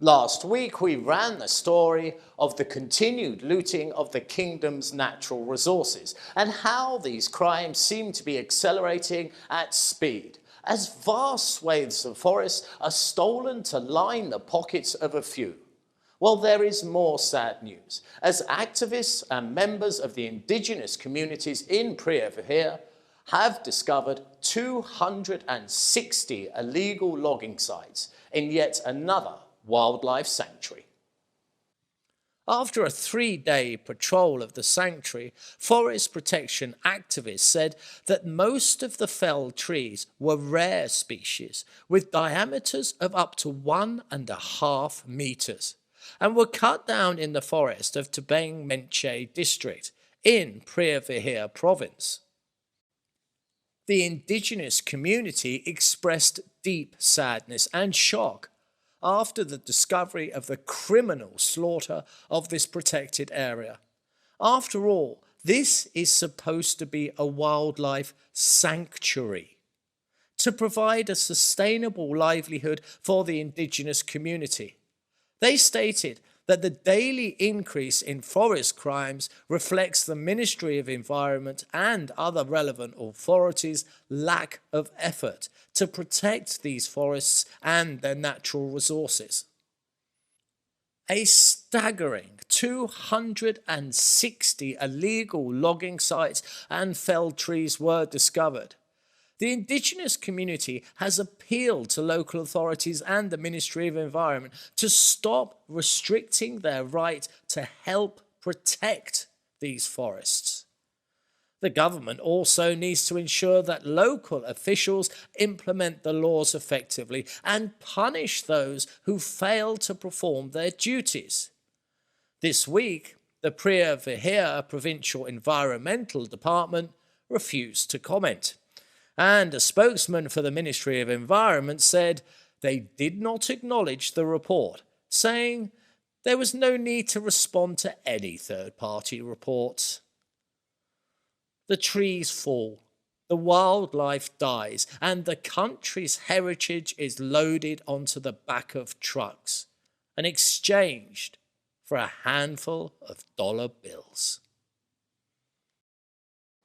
Last week, we ran the story of the continued looting of the kingdom's natural resources and how these crimes seem to be accelerating at speed as vast swathes of forest are stolen to line the pockets of a few. Well, there is more sad news, as activists and members of the indigenous communities in Priya have discovered 260 illegal logging sites in yet another wildlife sanctuary. After a 3-day patrol of the sanctuary, forest protection activists said that most of the felled trees were rare species with diameters of up to 1.5 meters and were cut down in the forest of Tebeng Menche district in Priya province. The indigenous community expressed deep sadness and shock after the discovery of the criminal slaughter of this protected area. After all, this is supposed to be a wildlife sanctuary to provide a sustainable livelihood for the indigenous community. They stated that the daily increase in forest crimes reflects the Ministry of Environment and other relevant authorities' lack of effort to protect these forests and their natural resources. A staggering 260 illegal logging sites and felled trees were discovered. The indigenous community has appealed to local authorities and the Ministry of Environment to stop restricting their right to help protect these forests. The government also needs to ensure that local officials implement the laws effectively and punish those who fail to perform their duties. This week, the Priya Provincial Environmental Department refused to comment. And a spokesman for the Ministry of Environment said they did not acknowledge the report, saying there was no need to respond to any third-party reports. The trees fall, the wildlife dies, and the country's heritage is loaded onto the back of trucks and exchanged for a handful of dollar bills.